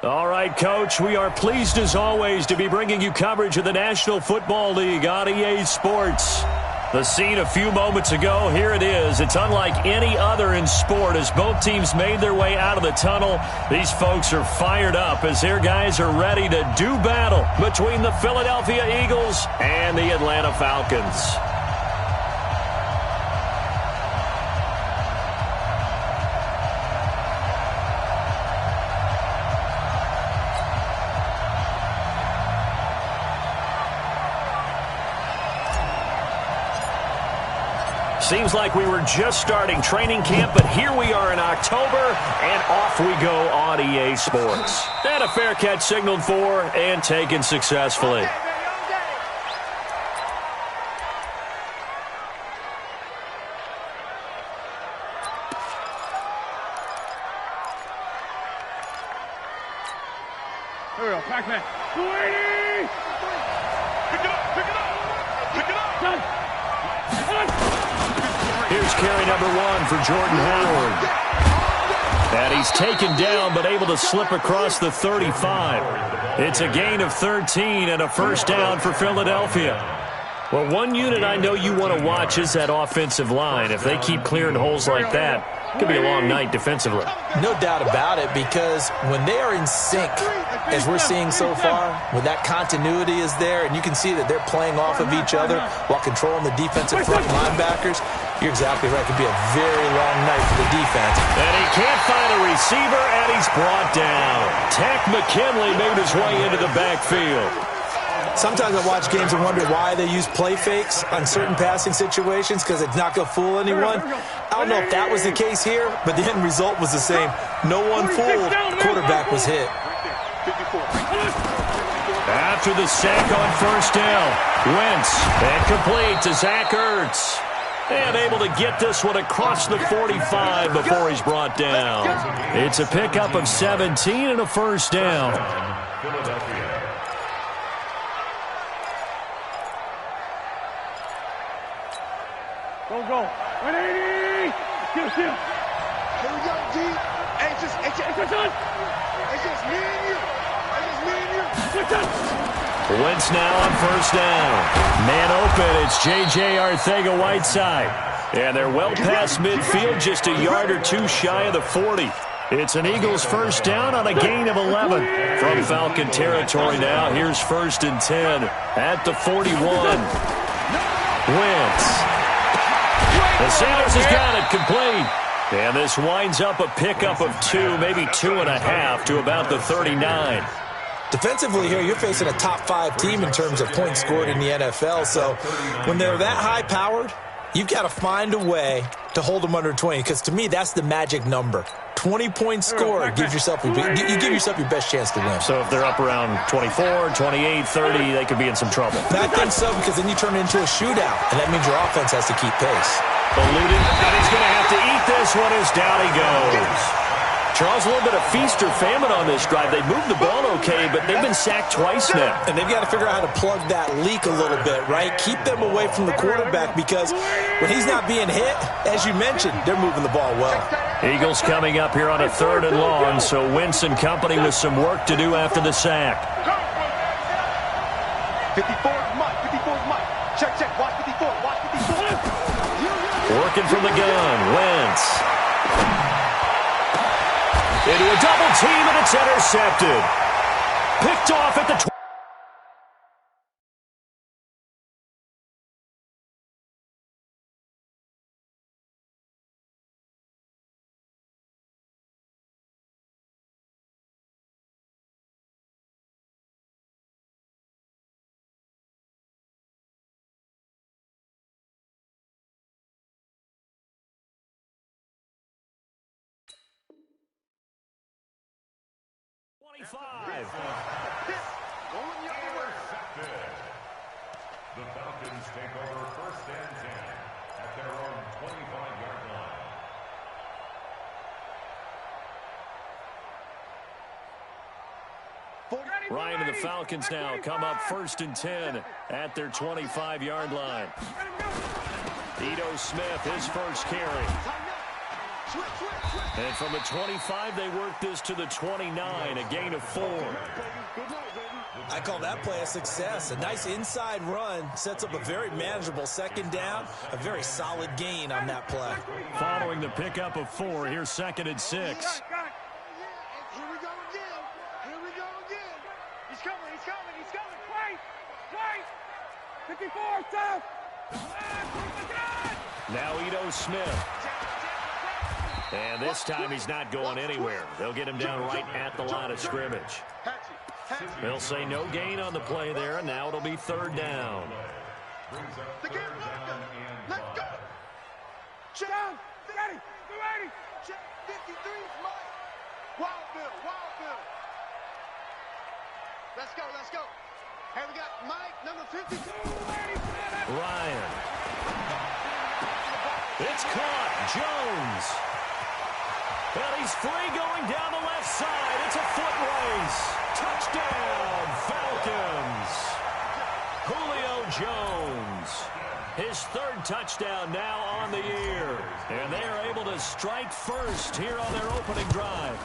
All right, Coach, we are pleased as always to be bringing you coverage of the National Football League on EA Sports. The scene a few moments ago, here it is. It's unlike any other in sport as both teams made their way out of the tunnel. These folks are fired up as their guys are ready to do battle between the Philadelphia Eagles and the Atlanta Falcons. Seems like we were just starting training camp, but here we are in October, and off we go on EA Sports. And a fair catch signaled for and taken successfully. Here we go, Pac-Man. 280! Pick it up, pick it up, pick it up! Done. Here's carry number 1 for Jordan Howard. And he's taken down but able to slip across the 35. It's a gain of 13 and a first down for Philadelphia. Well, one unit I know you want to watch is that offensive line. If they keep clearing holes like that, it could be a long night defensively. No doubt about it, because when they are in sync, as we're seeing so far, when that continuity is there, and you can see that they're playing off of each other while controlling the defensive front linebackers, you're exactly right. It could be a very long night for the defense. And he can't find a receiver, and he's brought down. Tack McKinley made his way into the backfield. Sometimes I watch games and wonder why they use play fakes on certain passing situations, because it's not going to fool anyone. I don't know if that was the case here, but the end result was the same. No one fooled. The quarterback was hit. After the sack on first down, Wentz, and complete to Zach Ertz. And able to get this one across the 45 before he's brought down. It's a pickup of 17 and a first down. Go. 180! Still. Here we go, G. Hey, just me and you. Wentz now on first down. Man open, it's J.J. Arcega-Whiteside. And they're well past midfield, just a yard or two shy of the 40. It's an Eagles first down on a gain of 11. From Falcon territory now, here's first and 10 at the 41. Wentz. The Sanders has got it complete. And this winds up a pickup of 2, maybe 2.5 to about the 39. Defensively here, you're facing a top 5 team in terms of points scored in the NFL. So when they're that high-powered, you've got to find a way to hold them under 20, because to me, that's the magic number. 20 points scored, you give yourself your best chance to win. So if they're up around 24, 28, 30, they could be in some trouble. I think so, because then you turn it into a shootout, and that means your offense has to keep pace. Eluded, and he's going to have to eat this one as down he goes. Charles, a little bit of feast or famine on this drive. They moved the ball okay, but they've been sacked twice now. And they've got to figure out how to plug that leak a little bit, right? Keep them away from the quarterback, because when he's not being hit, as you mentioned, they're moving the ball well. Eagles coming up here on a 3rd and long, so Wentz and company with some work to do after the sack. 54 is Mike. Check. Watch 54. Working from the gun, Wentz. Into a double team, and it's intercepted. Picked off at the 20. The Falcons take over first and 10 at their own 25-yard line. Ryan and the Falcons now come up first and 10 at their 25-yard line. Ito Smith, his first carry. And from the 25, they work this to the 29, a gain of 4. I call that play a success. A nice inside run sets up a very manageable second down, a very solid gain on that play. Following the pickup of 4, here's 2nd and 6. Here we go again. Here we go again. He's coming. He's coming. He's coming. Wait. 54, stop. Now Ito Smith. And this time he's not going anywhere. They'll get him down right at the line of scrimmage. They'll say no gain on the play there, and now it'll be 3rd down. The game let's go. Check down. Ready. Be ready. Check 53 is Mike. Wild Bill. Let's go. Here we got Mike, number 52. Ryan. It's caught. Jones. And he's free going down the left side. It's a foot race. Touchdown, Falcons. Julio Jones. His 3rd touchdown now on the year. And they are able to strike first here on their opening drive.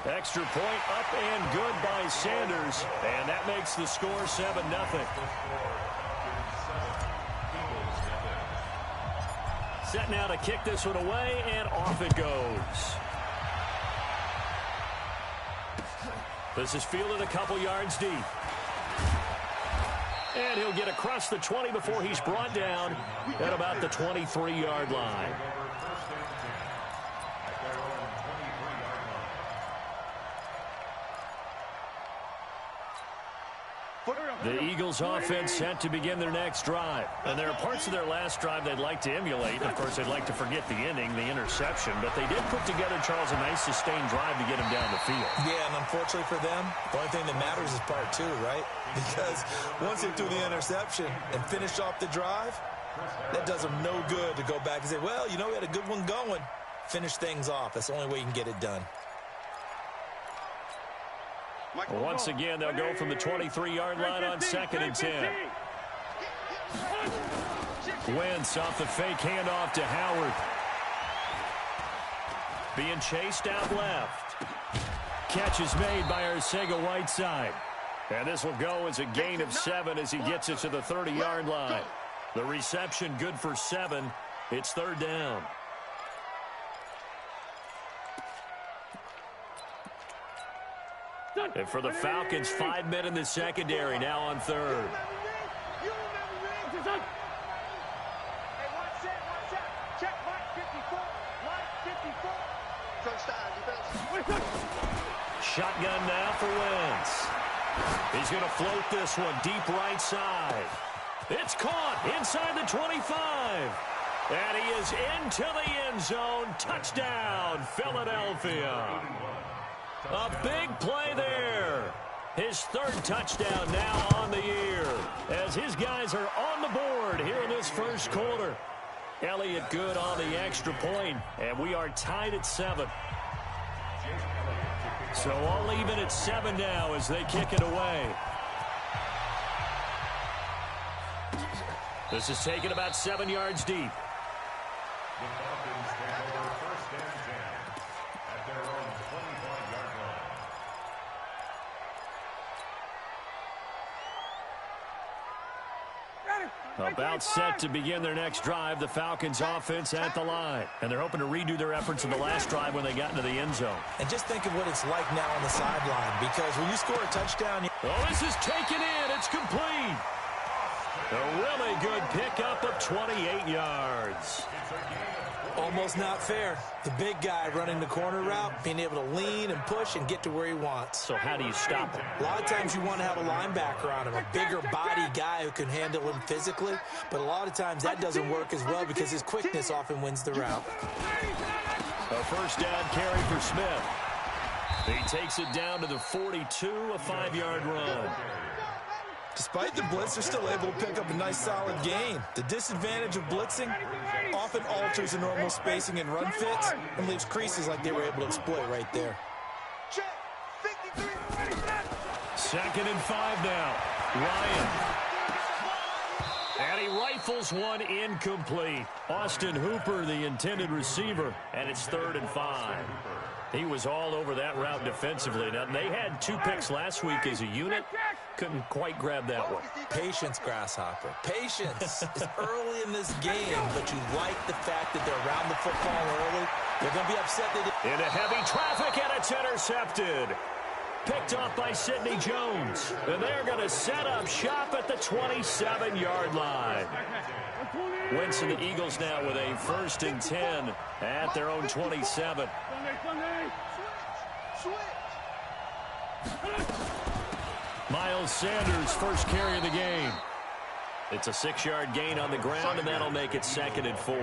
Extra point up and good by Sanders. And that makes the score 7-0. Set now to kick this one away, and off it goes. This is fielded a couple yards deep. And he'll get across the 20 before he's brought down at about the 23-yard line. The Eagles offense set to begin their next drive. And there are parts of their last drive they'd like to emulate. Of course, they'd like to forget the ending, the interception. But they did put together, Charles, a nice sustained drive to get him down the field. Yeah, and unfortunately for them, the only thing that matters is part 2, right? Because once they threw the interception and finished off the drive, that does them no good to go back and say, well, we had a good one going. Finish things off. That's the only way you can get it done. Once again, they'll go from the 23-yard line on 2nd and 10. Wentz off the fake handoff to Howard. Being chased out left. Catch is made by Arcega-Whiteside. And this will go as a gain of 7 as he gets it to the 30-yard line. The reception good for 7. It's 3rd down. And for the Falcons, 5 men in the secondary now on 3rd. Shotgun now for Wentz. He's going to float this one deep right side. It's caught inside the 25. And he is into the end zone. Touchdown, Philadelphia. A big play there. His 3rd touchdown now on the year as his guys are on the board here in this first quarter. Elliott good on the extra point, and we are tied at 7. So all even at 7 now as they kick it away. This is taken about 7 yards deep. The Falcons take over 1st and 10 at their own 25-yard line. About set to begin their next drive, the Falcons offense at the line. And they're hoping to redo their efforts in the last drive when they got into the end zone. And just think of what it's like now on the sideline, because when you score a touchdown... Oh, this is taken in. It's complete. A really good pickup of 28 yards. Almost not fair. The big guy running the corner route, being able to lean and push and get to where he wants. So how do you stop him? A lot of times you want to have a linebacker on him, a bigger body guy who can handle him physically. But a lot of times that doesn't work as well because his quickness often wins the route. A 1st down carry for Smith. He takes it down to the 42, a 5-yard run. Despite the blitz, they're still able to pick up a nice solid gain. The disadvantage of blitzing often alters the normal spacing and run fits and leaves creases like they were able to exploit right there. 2nd and 5 now. Ryan. And he rifles one incomplete. Austin Hooper, the intended receiver, and it's 3rd and 5. He was all over that route defensively. Now, they had 2 picks last week as a unit. Couldn't quite grab that one. Patience, Grasshopper. Patience is early in this game, but you like the fact that they're around the football early. They're going to be upset they didn't. Into heavy traffic, and it's intercepted. Picked off by Sidney Jones. And they're going to set up shop at the 27-yard line. Wentz and the Eagles now with a 1st and 10 at their own 27. Miles Sanders, first carry of the game. It's a 6-yard gain on the ground, and that'll make it 2nd and 4.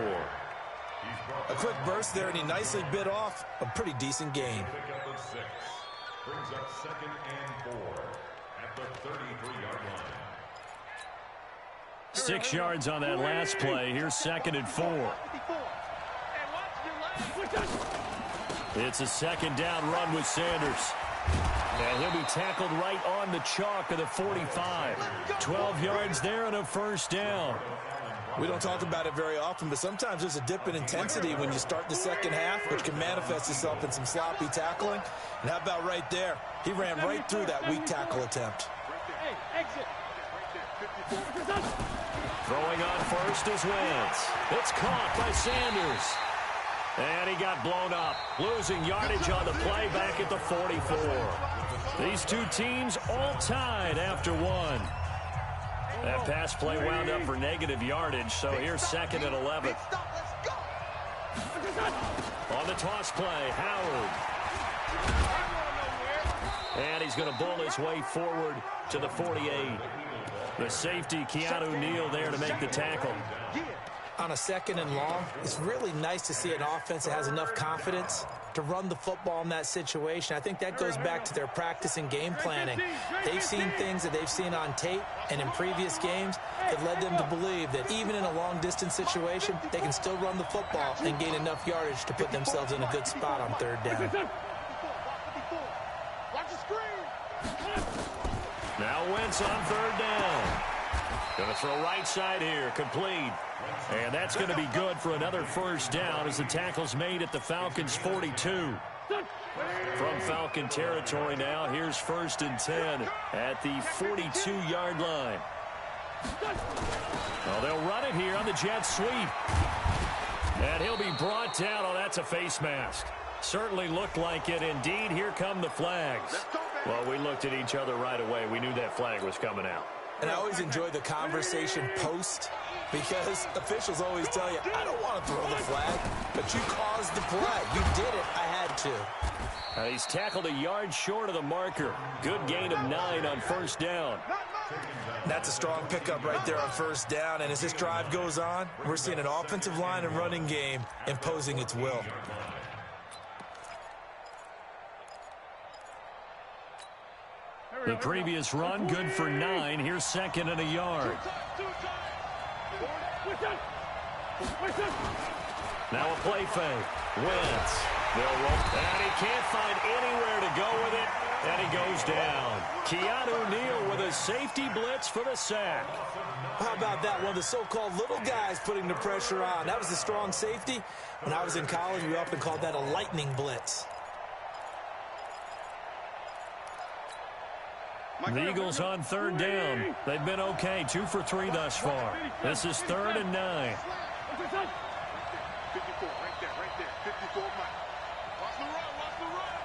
A quick burst there, and he nicely bit off a pretty decent gain. Pickup of 6. Brings up 2nd and 4 at the 33-yard line. 6 yards on that last play. Here's 2nd and 4. It's a 2nd down run with Sanders. And he'll be tackled right on the chalk of the 45. 12 yards there and a 1st down. We don't talk about it very often, but sometimes there's a dip in intensity when you start the second half, which can manifest itself in some sloppy tackling. And how about right there? He ran right through that weak tackle attempt. Throwing on first is Wentz. It's caught by Sanders. And he got blown up, losing yardage on the play back at the 44. These two teams all tied after one. That pass play wound up for negative yardage, so here's 2nd and 11. On the toss play, Howard. And he's going to bull his way forward to the 48. The safety, Keanu Neal, there to make the tackle. On a 2nd and long, it's really nice to see an offense that has enough confidence to run the football in that situation. I think that goes back to their practice and game planning. They've seen things that they've seen on tape and in previous games that led them to believe that even in a long-distance situation, they can still run the football and gain enough yardage to put themselves in a good spot on 3rd down. Now Wentz on 3rd down. Going to throw right side here, complete. And that's going to be good for another 1st down as the tackle's made at the Falcons' 42. From Falcon territory now, here's 1st and 10 at the 42-yard line. Well, they'll run it here on the jet sweep. And he'll be brought down. Oh, that's a face mask. Certainly looked like it. Indeed, here come the flags. Well, we looked at each other right away. We knew that flag was coming out. And I always enjoy the conversation post because officials always tell you, I don't want to throw the flag, but you caused the play. You did it. I had to. He's tackled a yard short of the marker. Good gain of 9 on 1st down. That's a strong pickup right there on 1st down. And as this drive goes on, we're seeing an offensive line and running game imposing its will. The previous run, good for 9. Here's 2nd and a yard. Now a play fake. Wentz. They'll roll. And he can't find anywhere to go with it. And he goes down. Keanu Neal with a safety blitz for the sack. How about that? One of the so-called little guys putting the pressure on. That was the strong safety. When I was in college, we often called that a lightning blitz. The Eagles on 3rd down. They've been okay. 2 for 3 thus far. This is 3rd and 9. 54, right there. 54, Mike. Watch the run.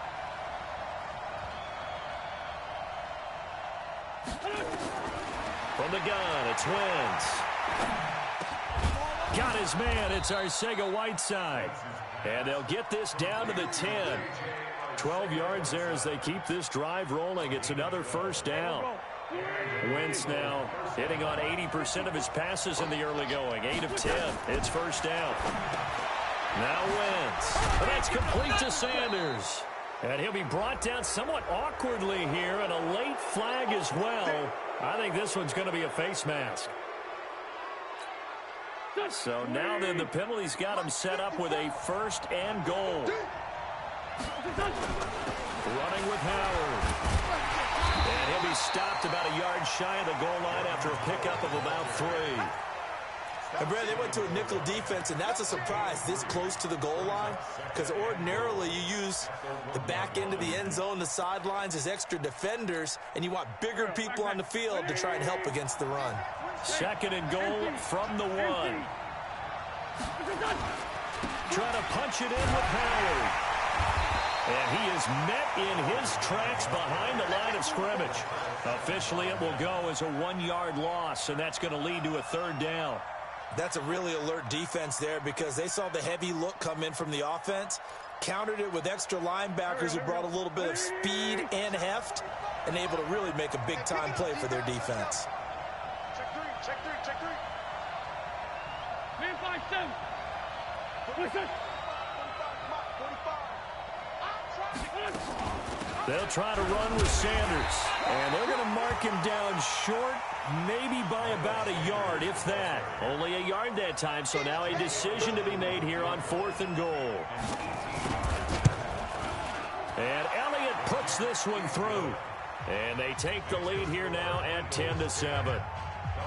From the gun, it's Wentz. Got his man. It's Arcega-Whiteside. And they'll get this down to the 10. 12 yards there as they keep this drive rolling. It's another 1st down. Wentz now hitting on 80% of his passes in the early going. 8 of 10. It's 1st down. Now Wentz. And that's complete to Sanders. And he'll be brought down somewhat awkwardly here, and a late flag as well. I think this one's going to be a face mask. So now then the penalty's got him set up with a 1st and goal. Running with Howard. And he'll be stopped about a yard shy of the goal line after a pickup of about 3. And, Brad, they went to a nickel defense, and that's a surprise this close to the goal line because ordinarily you use the back end of the end zone, the sidelines as extra defenders, and you want bigger people on the field to try and help against the run. 2nd and goal from the 1. Trying to punch it in with Howard. And he is met in his tracks behind the line of scrimmage. Officially, it will go as a 1-yard loss, and that's going to lead to a 3rd down. That's a really alert defense there because they saw the heavy look come in from the offense, countered it with extra linebackers who brought a little bit of speed and heft, and able to really make a big-time play for their defense. Check three. Man 5-7. Listen. 45. They'll try to run with Sanders, and they're going to mark him down short, maybe by about a yard, if that. Only a yard that time, so now a decision to be made here on 4th and goal. And Elliott puts this one through. And they take the lead here now at 10-7.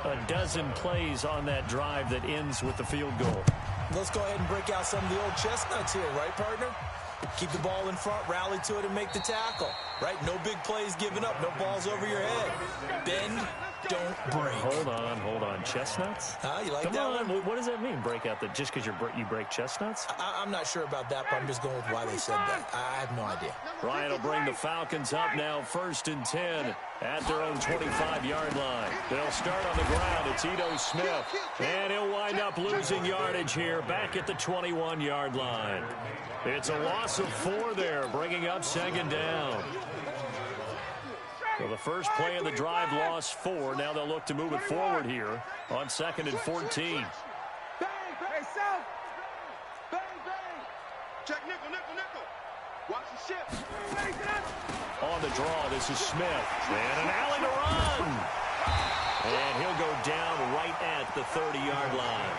A dozen plays on that drive that ends with the field goal. Let's go ahead and break out some of the old chestnuts here, right, partner? Keep the ball in front, rally to it, and make the tackle, right? No big plays given up, no balls over your head. Bend, don't break. Hold on. Chestnuts? You like Come that on. one? What does that mean, break out? Just because you break chestnuts? I'm not sure about that, but I'm just going with why they said that. I have no idea. Ryan will bring the Falcons up now, 1st and 10 at their own 25-yard line. They'll start on the ground. It's Ito Smith, and he'll wind up losing yardage here back at the 21-yard line. It's a loss of 4 there, bringing up 2nd down. So the first play of the drive lost 4. Now they'll look to move it forward here on 2nd and 14. Bang, South. Bang. Check nickel. Watch the ship. On the draw, this is Smith. And an alley to run. And he'll go down right at the 30-yard line.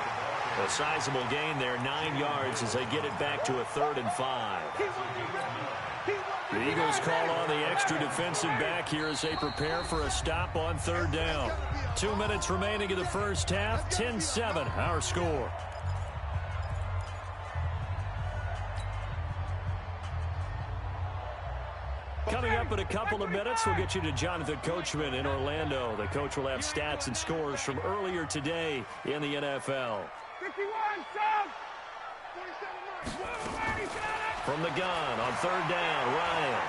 A sizable gain there, 9 yards as they get it back to a 3rd and 5. The Eagles call on the extra defensive back here as they prepare for a stop on 3rd down. 2 minutes remaining in the first half, 10-7, our score. Coming up in a couple of minutes, we'll get you to Jonathan Coachman in Orlando. The coach will have stats and scores from earlier today in the NFL. 51, South. From the gun on 3rd down, Ryan.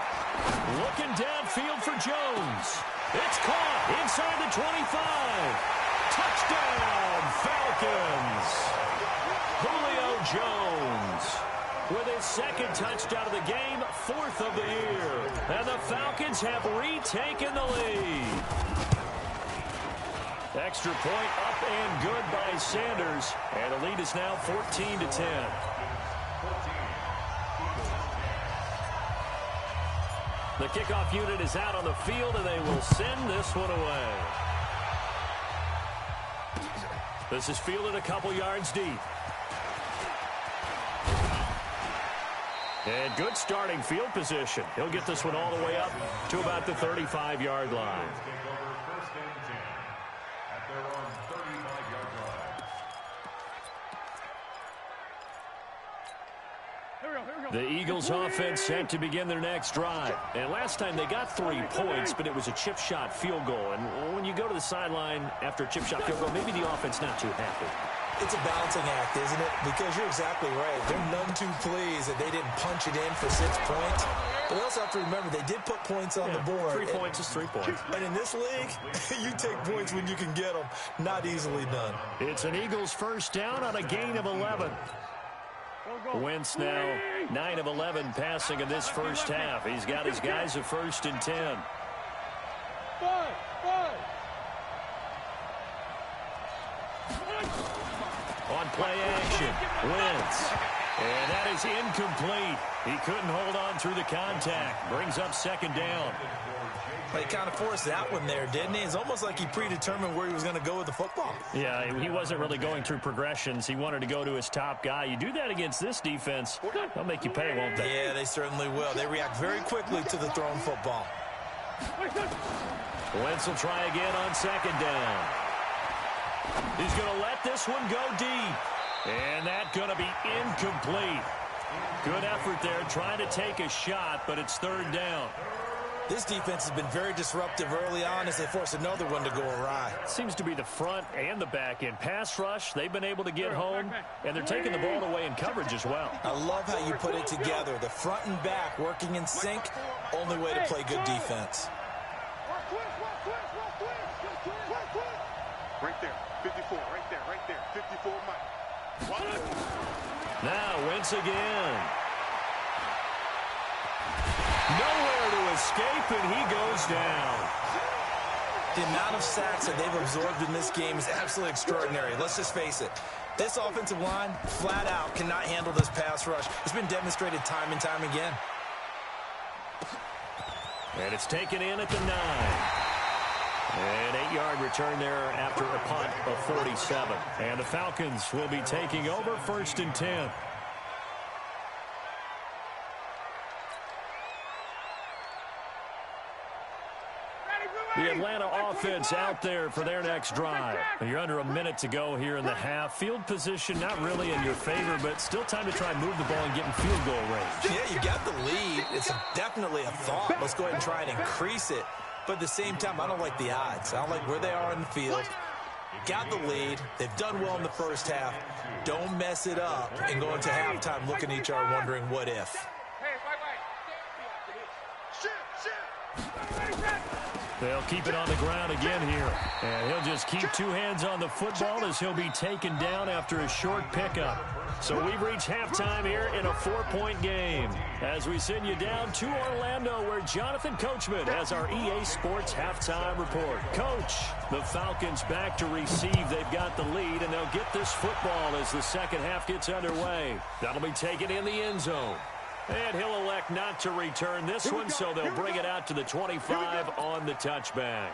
Looking downfield for Jones. It's caught inside the 25. Touchdown, Falcons. Julio Jones with his 2nd touchdown of the game, 4th of the year. And the Falcons have retaken the lead. Extra point up and good by Sanders. And the lead is now 14-10. The kickoff unit is out on the field, and they will send this one away. This is fielded a couple yards deep. And good starting field position. He'll get this one all the way up to about the 35-yard line. The Eagles offense set to begin their next drive. And last time they got 3 points, but it was a chip shot field goal. And when you go to the sideline after a chip shot field goal, maybe the offense not too happy. It's a balancing act, isn't it? Because you're exactly right. They're none too pleased that they didn't punch it in for 6 points. But we also have to remember they did put points on the board. 3 points is 3 points. And in this league, you take points when you can get them. Not easily done. It's an Eagles first down on a gain of 11. Wentz now 9 of 11 passing in this first half. He's got his guys at 1st and 10. On play action, Wentz. And that is incomplete. He couldn't hold on through the contact. Brings up 2nd down. He kind of forced that one there, didn't he? It's almost like he predetermined where he was going to go with the football. Yeah, he wasn't really going through progressions. He wanted to go to his top guy. You do that against this defense, they'll make you pay, won't they? Yeah, they certainly will. They react very quickly to the thrown football. Wentz will try again on 2nd down. He's going to let this one go deep. And that's going to be incomplete. Good effort there trying to take a shot, but it's third down. This defense has been very disruptive early on as they force another one to go awry. Seems to be the front and the back end. Pass rush, they've been able to get home, and they're taking the ball away in coverage as well. I love how you put it together. The front and back working in sync, only way to play good defense. Right there, 54, right there, 54, Mike. Now, Wentz again. Nowhere to escape, and he goes down. The amount of sacks that they've absorbed in this game is absolutely extraordinary. Let's just face it. This offensive line, flat out, cannot handle this pass rush. It's been demonstrated time and time again. And it's taken in at the 9. An 8-yard return there after a punt of 47. And the Falcons will be taking over 1st and 10. The Atlanta offense out there for their next drive. You're under a minute to go here in the half. Field position not really in your favor, but still time to try and move the ball and get in field goal range. Yeah, you got the lead. It's definitely a thought. Let's go ahead and try and increase it. But at the same time, I don't like the odds. I don't like where they are in the field. Got the lead. They've done well in the first half. Don't mess it up and go into halftime looking at each other wondering what if. They'll keep it on the ground again here. And he'll just keep two hands on the football as he'll be taken down after a short pickup. So we've reached halftime here in a 4-point game. As we send you down to Orlando, where Jonathan Coachman has our EA Sports halftime report. Coach, the Falcons back to receive. They've got the lead, and they'll get this football as the second half gets underway. That'll be taken in the end zone. And he'll elect not to return this one, so they'll bring it out to the 25 on the touchback.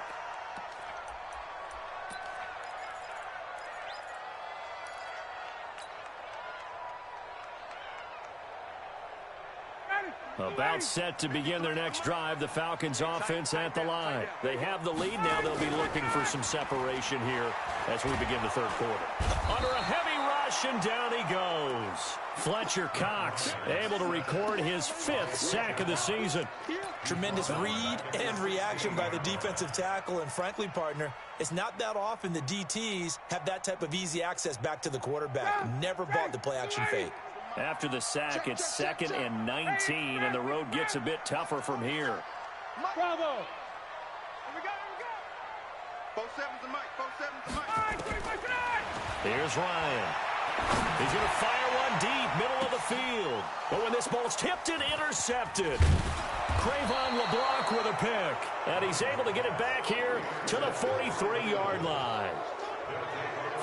About set to begin their next drive, the Falcons offense at the line. They have the lead now. They'll be looking for some separation here as we begin the third quarter. Under a heavy rush, and down he goes. Fletcher Cox able to record his 5th sack of the season. Tremendous read and reaction by the defensive tackle. And frankly, partner, it's not that often the DTs have that type of easy access back to the quarterback. Never bought the play-action fake. After the sack, it's 2nd and 19, and the road gets a bit tougher from here. Bravo! Here we go. 4-7's the Mike, 4-7's the Mike. Here's Ryan. He's going to fire one deep, middle of the field. But when this ball's tipped and intercepted, Cravon LeBlanc with a pick. And he's able to get it back here to the 43-yard line.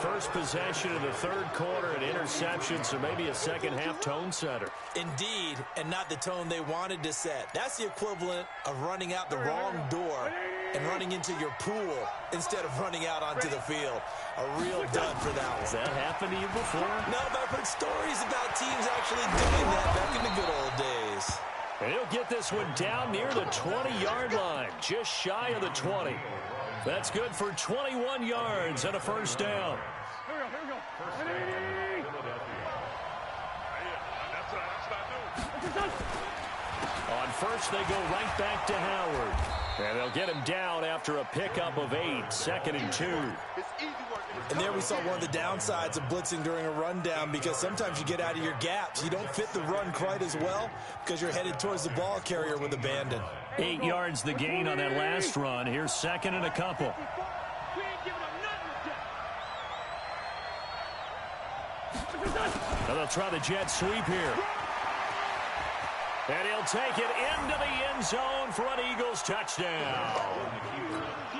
First possession of the third quarter, an interception, so maybe a second-half tone setter. Indeed, and not the tone they wanted to set. That's the equivalent of running out the wrong door and running into your pool instead of running out onto the field. A real dud for that one. Has that happened to you before? No, but I've heard stories about teams actually doing that back in the good old days. And he'll get this one down near the 20-yard line, just shy of the 20. That's good for 21 yards and a first down. Here we go. On first, they go right back to Howard. And they'll get him down after a pickup of 8, 2nd and 2. And there we saw one of the downsides of blitzing during a rundown, because sometimes you get out of your gaps. You don't fit the run quite as well because you're headed towards the ball carrier with abandon. 8 yards the gain on that last run. Here's 2nd and a couple. Now they'll try the jet sweep here. And he'll take it into the end zone for an Eagles touchdown.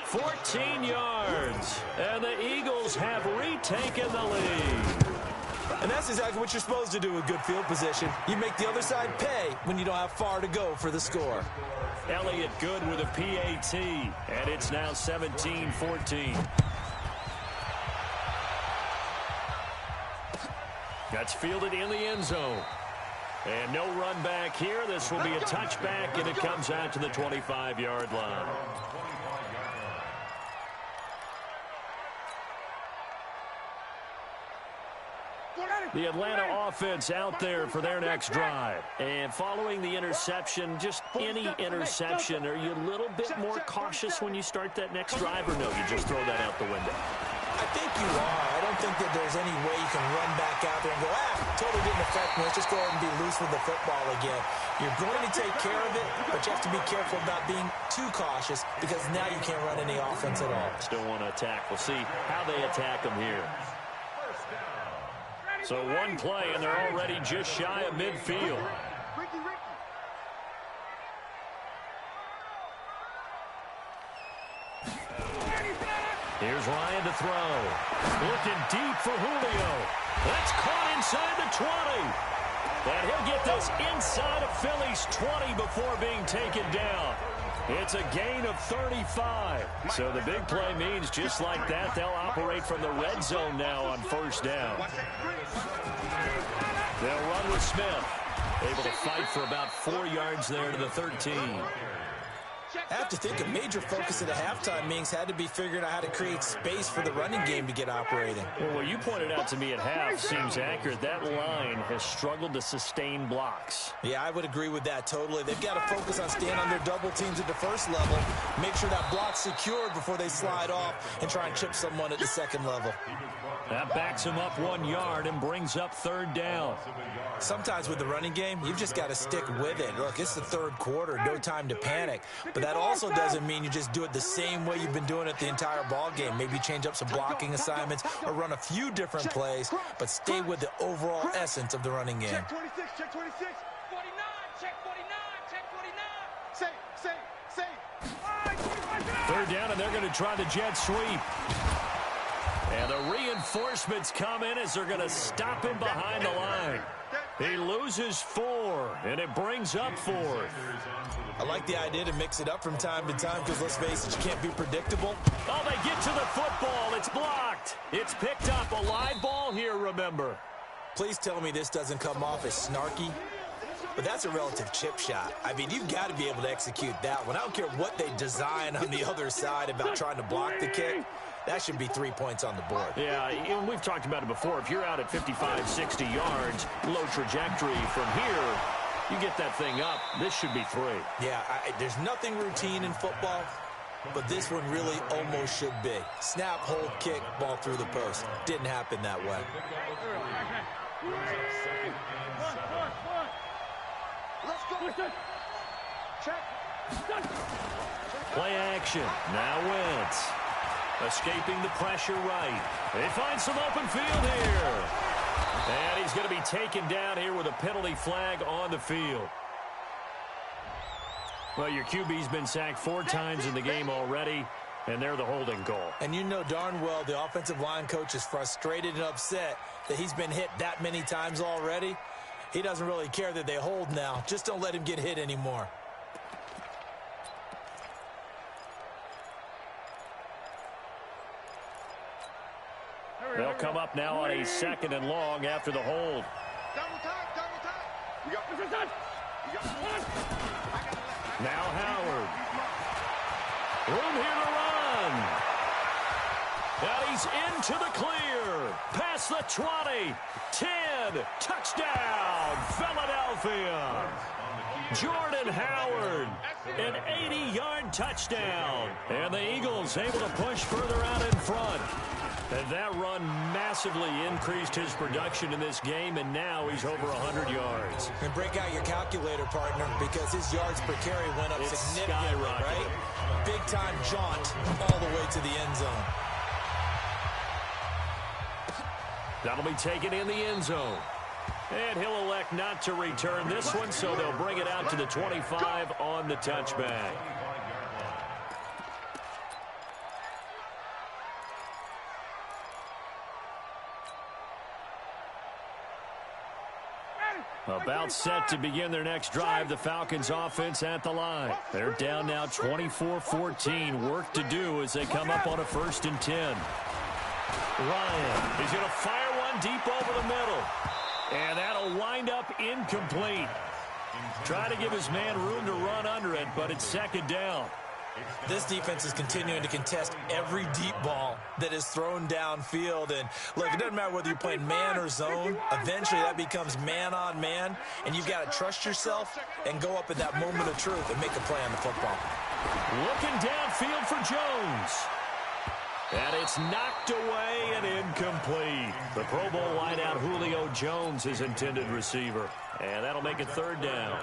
14 yards. And the Eagles have retaken the lead. And that's exactly what you're supposed to do with good field position. You make the other side pay when you don't have far to go for the score. Elliott good with a PAT. And it's now 17-14. That's fielded in the end zone. And no run back here. This will be a touchback, and it comes out to the 25-yard line. The Atlanta offense out there for their next drive. And following the interception, just any interception, are you a little bit more cautious when you start that next drive, or no, you just throw that out the window? I think you are. I don't think that there's any way you can run back out there and go, totally didn't affect me. Let's just go ahead and be loose with the football again. You're going to take care of it, but you have to be careful about being too cautious because now you can't run any offense at all. Still want to attack. We'll see how they attack them here. So one play, and they're already just shy of midfield. Here's Ryan to throw. Looking deep for Julio. That's caught inside the 20. And he'll get this inside of Philly's 20 before being taken down. It's a gain of 35. So the big play means just like that, they'll operate from the red zone now on first down. They'll run with Smith. Able to fight for about 4 yards there to the 13. I have to think a major focus at the halftime meetings had to be figuring out how to create space for the running game to get operating. Well, what you pointed out to me at half seems accurate. That line has struggled to sustain blocks. Yeah, I would agree with that totally. They've got to focus on staying on their double teams at the first level, make sure that block's secured before they slide off and try and chip someone at the second level. That backs him up 1 yard and brings up third down. Sometimes with the running game, you've just got to stick with it. Look, it's the third quarter, no time to panic. But that also doesn't mean you just do it the same way you've been doing it the entire ball game. Maybe change up some blocking assignments or run a few different plays, but stay with the overall essence of the running game. Check 26, check 26. 49, check 49, check 49. Say. Third down, and they're going to try the jet sweep. And the reinforcements come in as they're going to stop him behind the line. He loses 4, and it brings up 4th. I like the idea to mix it up from time to time because, let's face it, you can't be predictable. Oh, they get to the football. It's blocked. It's picked up. A live ball here, remember. Please tell me this doesn't come off as snarky. But that's a relative chip shot. I mean, you've got to be able to execute that one. I don't care what they design on the other side about trying to block the kick. That should be 3 points on the board. Yeah, and we've talked about it before. If you're out at 55, 60 yards, low trajectory from here, you get that thing up. This should be 3. Yeah, there's nothing routine in football, but this one really almost should be. Snap, hold, kick, ball through the post. Didn't happen that way. Let's go. Check. Play action. Now Wentz. Escaping the pressure right. They find some open field here. And he's going to be taken down here with a penalty flag on the field. Well, your QB's been sacked 4 times in the game already, and they're the holding goal. And you know darn well the offensive line coach is frustrated and upset that he's been hit that many times already. He doesn't really care that they hold now. Just don't let him get hit anymore. They'll come up now on a 2nd and long after the hold. Double time. You got one. Now Howard. Room here to run. And he's into the clear. Past the 20. 10. Touchdown, Philadelphia. Jordan Howard. An 80-yard touchdown. And the Eagles able to push further out in front. And that run massively increased his production in this game, and now he's over 100 yards. And break out your calculator, partner, because his yards per carry went up significantly, right? Big-time jaunt all the way to the end zone. That'll be taken in the end zone. And he'll elect not to return this one, so they'll bring it out to the 25 on the touchback. About set to begin their next drive, the Falcons offense at the line. They're down now 24-14. Work to do as they come up on a 1st and 10. Ryan is going to fire one deep over the middle. And that'll wind up incomplete. Try to give his man room to run under it, but it's 2nd down. This defense is continuing to contest every deep ball that is thrown downfield. And look, it doesn't matter whether you're playing man or zone. Eventually that becomes man on man, and you've got to trust yourself and go up at that moment of truth and make a play on the football. Looking downfield for Jones. And it's knocked away and incomplete. The Pro Bowl wideout Julio Jones, his intended receiver. And that'll make it third down.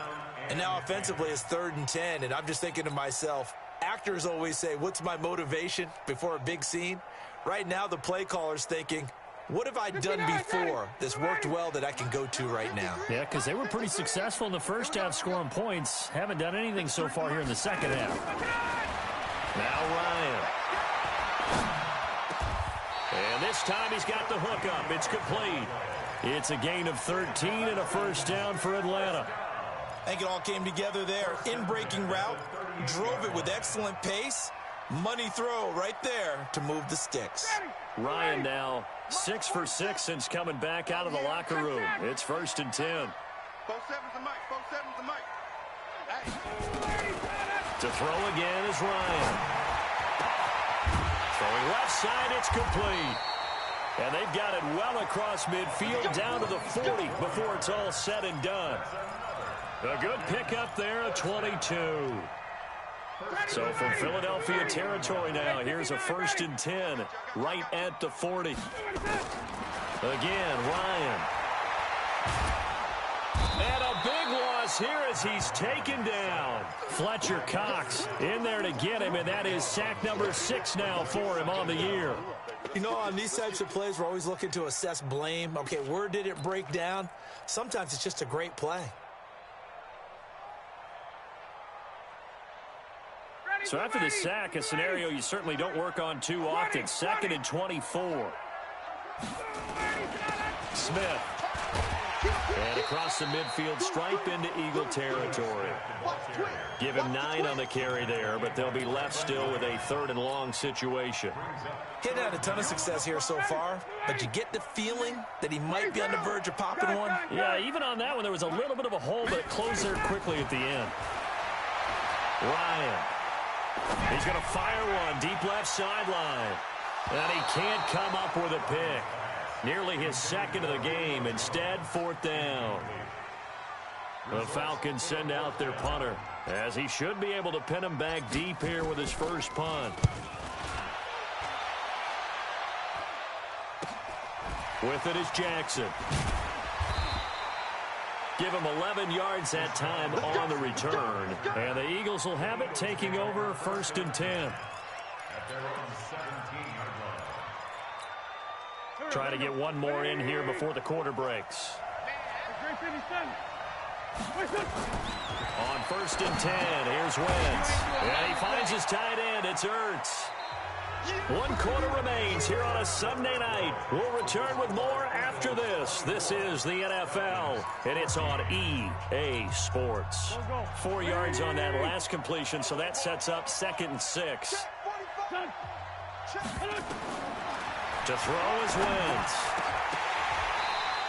And now offensively it's 3rd and 10, and I'm just thinking to myself, actors always say, what's my motivation before a big scene? Right now the play caller's thinking, what have I done before that's worked well that I can go to right now? Yeah, because they were pretty successful in the first half scoring points. Haven't done anything so far here in the second half. Now Ryan. And this time he's got the hook up. It's complete. It's a gain of 13 and a first down for Atlanta. I think it all came together there. In-breaking route, drove it with excellent pace. Money throw right there to move the sticks. Ryan now 6 for 6 since coming back out of the locker room. It's 1st and 10. 4-7's the mic. 4-7's the mic. Hey. To throw again is Ryan. Throwing left side, it's complete. And they've got it well across midfield down to the 40 before it's all said and done. A good pickup there, a 22. So from Philadelphia territory now, here's a 1st and 10 right at the 40. Again, Ryan. And a big loss here as he's taken down. Fletcher Cox in there to get him, and that is sack number 6 now for him on the year. You know, on these types of plays, we're always looking to assess blame. Okay, where did it break down? Sometimes it's just a great play. So after the sack, a scenario you certainly don't work on too often. 2nd and 24. Smith. And across the midfield stripe into Eagle territory. Give him 9 on the carry there, but they'll be left still with a 3rd and long situation. He hadn't had a ton of success here so far, but you get the feeling that he might be on the verge of popping one. Yeah, even on that one, there was a little bit of a hole, but it closed there quickly at the end. Ryan. He's going to fire one deep left sideline. And he can't come up with a pick. Nearly his 2nd of the game. Instead, 4th down. The Falcons send out their punter, as he should be able to pin him back deep here with his first punt. With it is Jackson. Give him 11 yards that time on the return. And the Eagles will have it, taking over 1st and 10. Try to get one more in here before the quarter breaks. On 1st and 10, here's Wentz. And he finds his tight end. It's Ertz. 1 quarter remains here on a Sunday night. We'll return with more after this. This is the NFL, and it's on EA Sports. 4 yards on that last completion, so that sets up 2nd and 6. To throw is Wentz.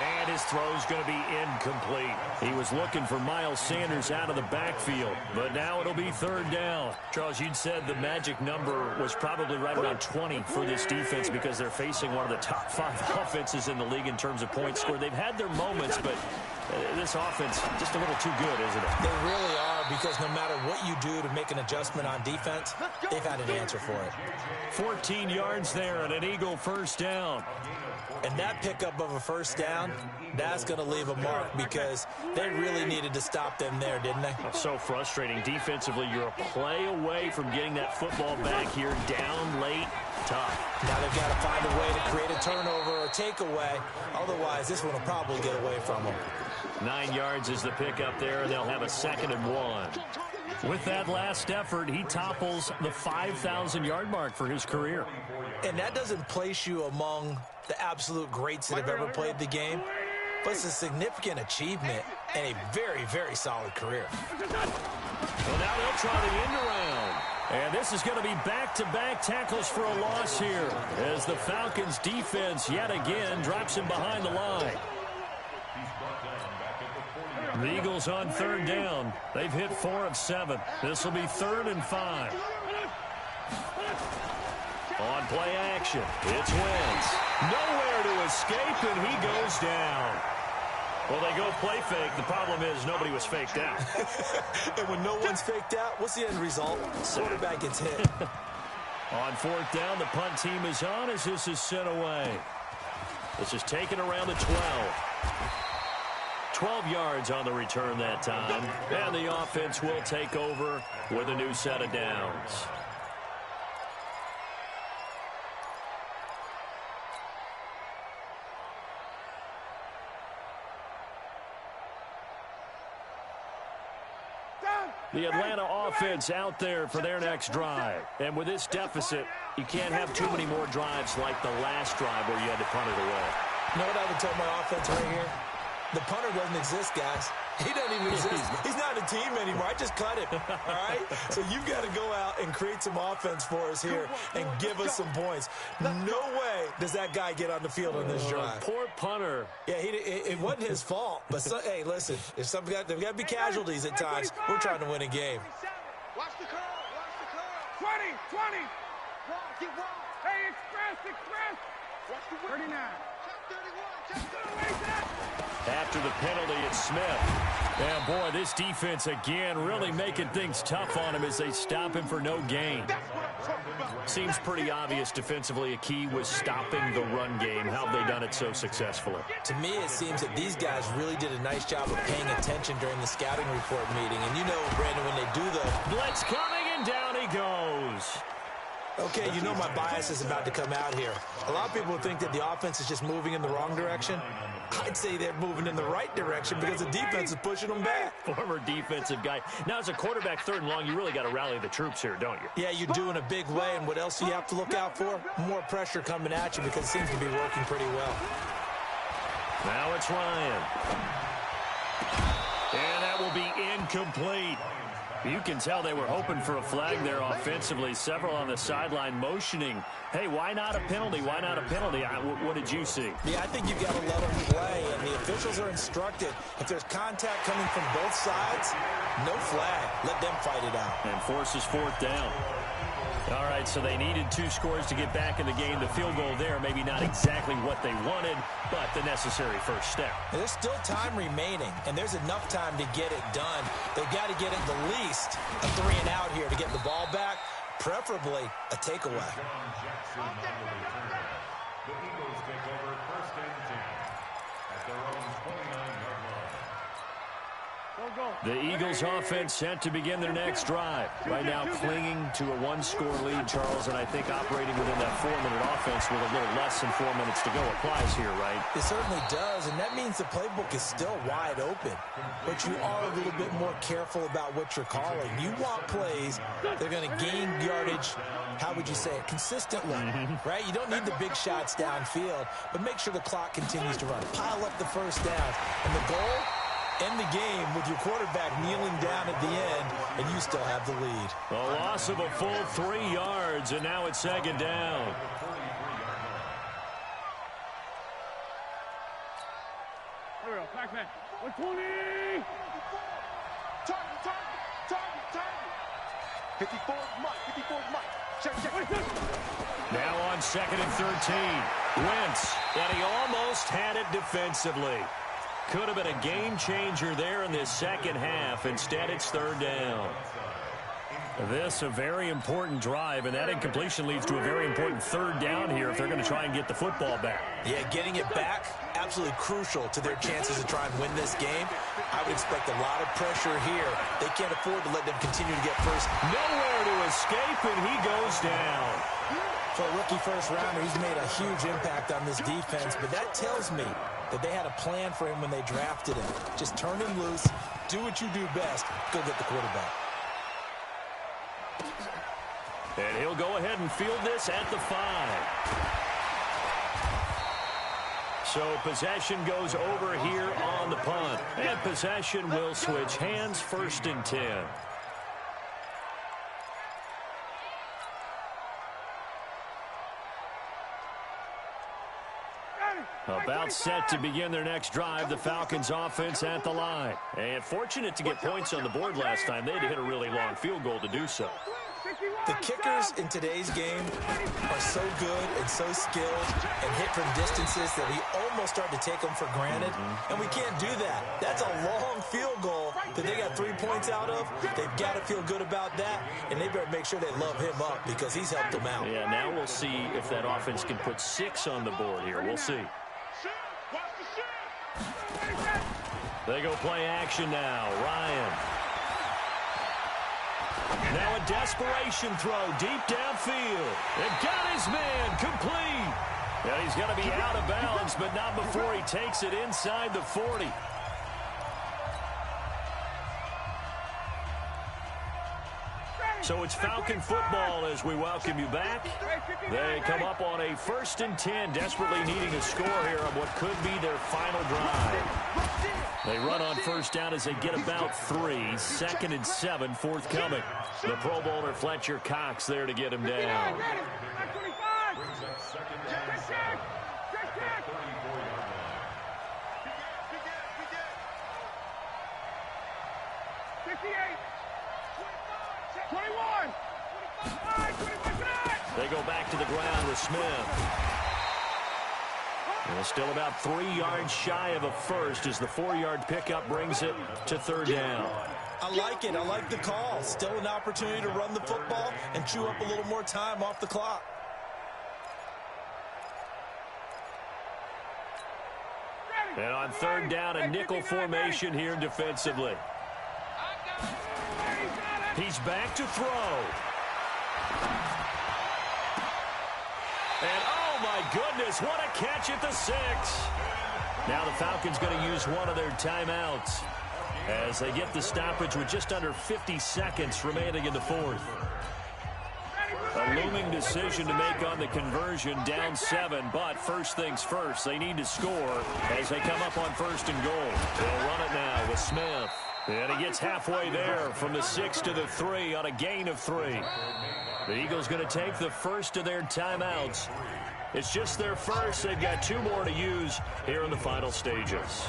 And his throw's going to be incomplete. He was looking for Miles Sanders out of the backfield, but now it'll be 3rd down. Charles, you'd said the magic number was probably right around 20 for this defense because they're facing one of the top 5 offenses in the league in terms of points scored. They've had their moments, but this offense just a little too good, isn't it? They really are, because no matter what you do to make an adjustment on defense, they've had an answer for it. 14 yards there and an Eagle 1st down. And that pickup of a 1st down, that's going to leave a mark, because they really needed to stop them there, didn't they? So frustrating. Defensively, you're a play away from getting that football back here, down late, tough. Now they've got to find a way to create a turnover or takeaway. Otherwise, this one will probably get away from them. 9 yards is the pickup there, and they'll have a 2nd and 1. With that last effort, he topples the 5,000-yard mark for his career. And that doesn't place you among the absolute greats that have ever played the game, but it's a significant achievement and a very, very solid career. Well, now they'll try the end around. And this is going to be back-to-back tackles for a loss here, as the Falcons defense yet again drops him behind the line. The Eagles on 3rd down. They've hit 4 of 7. This will be 3rd and 5. On play action, it's Wentz. Nowhere to escape, and he goes down. Well, they go play fake. The problem is nobody was faked out. And when no one's faked out, what's the end result? Quarterback gets hit. On fourth down, the punt team is on as this is sent away. This is taken around the 12. 12 yards on the return that time. And the offense will take over with a new set of downs. The Atlanta offense out there for their next drive. And with this deficit, you can't have too many more drives like the last drive where you had to punt it away. You know what I would tell my offense right here? The punter doesn't exist, guys. He doesn't even exist. He's not a team anymore. I just cut him, all right? So you've got to go out and create some offense for us here and give us some points. No way does that guy get on the field on this drive. Poor punter. Yeah, it wasn't his fault. But, hey, listen, if there's got to be casualties at times. We're trying to win a game. Watch the curl. Watch the curl. 20. Wrong. Get wrong. Hey, express. Watch the 39. Check 31. After the penalty, it's Smith. And, boy, this defense, again, really making things tough on him as they stop him for no gain. Seems pretty obvious defensively a key was stopping the run game. How have they done it so successfully? To me, it seems that these guys really did a nice job of paying attention during the scouting report meeting. And you know, Brandon, when they do the blitz coming, and down he goes. Okay, you know my bias is about to come out here. A lot of people think that the offense is just moving in the wrong direction. I'd say they're moving in the right direction because the defense is pushing them back. Former defensive guy. Now, as a quarterback, third and long, you really got to rally the troops here, don't you? Yeah, you do in a big way. And what else do you have to look out for? More pressure coming at you because it seems to be working pretty well. Now it's Ryan. And that will be incomplete. You can tell they were hoping for a flag there offensively. Several on the sideline motioning. Hey, why not a penalty? Why not a penalty? What did you see? Yeah, I think you've got to let them play. And the officials are instructed, if there's contact coming from both sides, no flag. Let them fight it out. And forces fourth down. All right, so they needed 2 scores to get back in the game. The field goal there, maybe not exactly what they wanted, but the necessary first step. There's still time remaining, and there's enough time to get it done. They've got to get at the least a 3 and out here to get the ball back, preferably a takeaway. The Eagles take over first and 10 at their own 29-yard line. The Eagles offense set to begin their next drive. Right now clinging to a 1-score lead, Charles, and I think operating within that 4-minute offense with a little less than 4 minutes to go applies here, right? It certainly does, and that means the playbook is still wide open. But you are a little bit more careful about what you're calling. You want plays that are going to gain yardage, how would you say it, consistently, right? You don't need the big shots downfield, but make sure the clock continues to run. Pile up the first downs, and the goal, end the game with your quarterback kneeling down at the end, and you still have the lead. A loss of a full 3 yards, and now it's second down. Here we go, back. 120! Target. 54's Mike. Check. Now on second and 13. Wentz, and he almost had it defensively. Could have been a game changer there in this second half. Instead, it's third down. This a very important drive, and that incompletion leads to a very important third down here if they're going to try and get the football back. Yeah, getting it back, absolutely crucial to their chances to try and win this game. I would expect a lot of pressure here. They can't afford to let them continue to get first. Nowhere to escape, and he goes down. For a rookie first-rounder, he's made a huge impact on this defense, but that tells me that they had a plan for him when they drafted him. Just turn him loose, do what you do best, go get the quarterback. And he'll go ahead and field this at the 5. So possession goes over here on the punt. And possession will switch hands, first and 10. About set to begin their next drive, the Falcons offense at the line. And fortunate to get points on the board last time. They had to hit a really long field goal to do so. The kickers in today's game are so good and so skilled and hit from distances that we almost start to take them for granted, and we can't do that. That's a long field goal that they got 3 points out of. They've got to feel good about that, and they better make sure they love him up because he's helped them out. Yeah, now we'll see if that offense can put 6 on the board here. We'll see. They go play action now. Ryan. Now a desperation throw deep downfield. And got his man complete. And he's going to be out of bounds, but not before he takes it inside the 40. So it's Falcon football as we welcome you back. They come up on a 1st and 10, desperately needing a score here on what could be their final drive. They run on 1st down as they get about 3. 2nd and 7 forthcoming. The Pro Bowler Fletcher Cox there to get him down. They go back to the ground with Smith. And still about 3 yards shy of a first as the 4-yard pickup brings it to 3rd down. I like it. I like the call. Still an opportunity to run the football and chew up a little more time off the clock. And on 3rd down, a nickel formation here defensively. He's back to throw. And oh my goodness, what a catch at the 6. Now the Falcons going to use one of their timeouts as they get the stoppage with just under 50 seconds remaining in the 4th. A looming decision to make on the conversion, down 7, but first things first, they need to score as they come up on 1st and goal. They'll run it now with Smith. And he gets halfway there from the 6 to the 3 on a gain of 3. The Eagles going to take the first of their timeouts. It's just their first. They've got 2 more to use here in the final stages.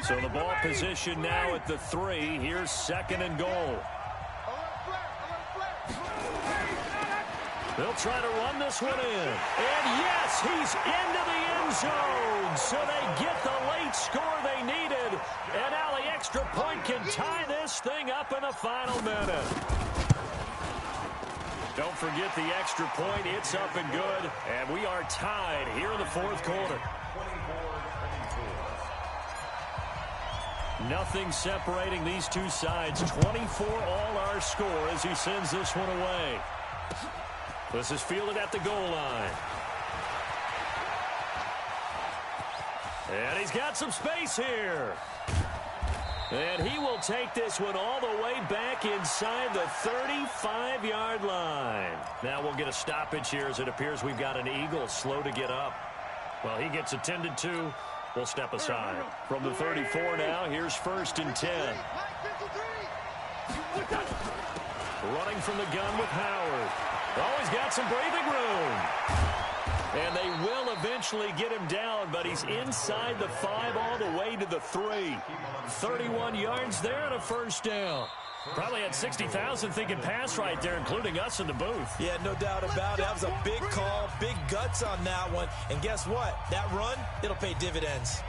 So the ball position now at the 3. Here's 2nd and goal. They'll try to run this one in. And yes, he's into the end zone. So they get the late score they needed. And now the extra point can tie this thing up in the final minute. Don't forget the extra point. It's up and good. And we are tied here in the 4th quarter. Nothing separating these two sides. 24 all our score as he sends this one away. This is fielded at the goal line. And he's got some space here. And he will take this one all the way back inside the 35-yard line. Now we'll get a stoppage here as it appears we've got an Eagle slow to get up. Well, he gets attended to. We'll step aside. From the 34 now, here's 1st and 10. Running from the gun with Howard. Oh, he's got some breathing room. And they will eventually get him down, but he's inside the 5 all the way to the 3. 31 yards there and a 1st down. Probably had 60,000 thinking pass right there, including us in the booth. Yeah, no doubt about it. That was a big call, big guts on that one. And guess what? That run, it'll pay dividends.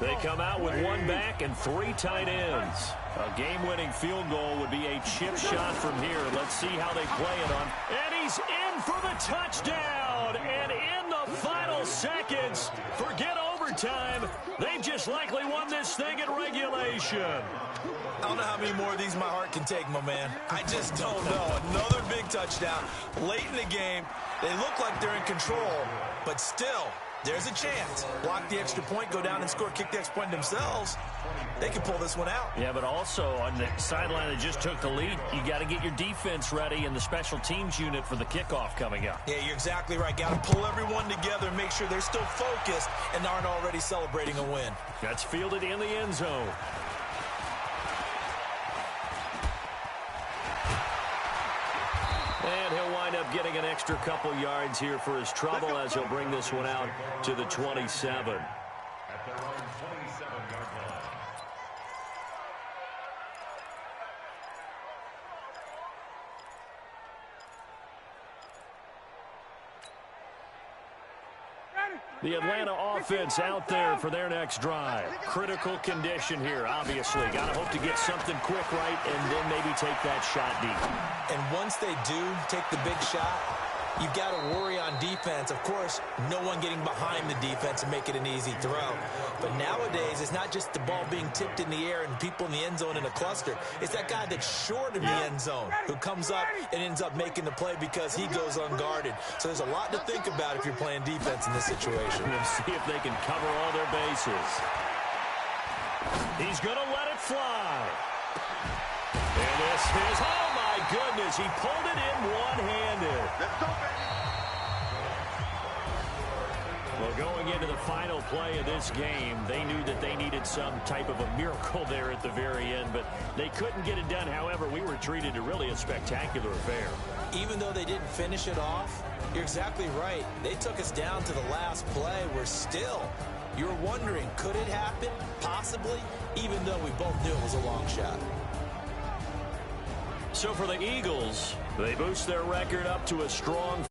They come out with 1 back and 3 tight ends. A game-winning field goal would be a chip shot from here. Let's see how they play it on. And he's in for the touchdown. And in the final seconds, forget overtime. They've just likely won this thing in regulation. I don't know how many more of these my heart can take, my man. I just don't know. Another big touchdown. Late in the game, they look like they're in control, but still, there's a chance. Block the extra point, go down and score, kick the extra point themselves. They can pull this one out. Yeah, but also on the sideline that just took the lead, you got to get your defense ready and the special teams unit for the kickoff coming up. Yeah, you're exactly right. Got to pull everyone together and make sure they're still focused and aren't already celebrating a win. That's fielded in the end zone. And he'll wind up getting an extra couple yards here for his trouble as he'll bring this one out to the 27. At their own 27-yard line. The Atlanta offense out there for their next drive. Critical condition here, obviously. Got to hope to get something quick right and then maybe take that shot deep. And once they do take the big shot, you've got to worry on defense. Of course, no one getting behind the defense and make it an easy throw. But nowadays, it's not just the ball being tipped in the air and people in the end zone in a cluster. It's that guy that's short in the end zone who comes up and ends up making the play because he goes unguarded. So there's a lot to think about if you're playing defense in this situation. We'll see if they can cover all their bases. He's going to let it fly. And this is, oh my goodness, he pulled it in one-handed. Let's go, baby. Well, going into the final play of this game, they knew that they needed some type of a miracle there at the very end, but they couldn't get it done. However, we were treated to really a spectacular affair. Even though they didn't finish it off, you're exactly right. They took us down to the last play. We're still, you're wondering, could it happen? Possibly, even though we both knew it was a long shot. So for the Eagles, they boost their record up to a strong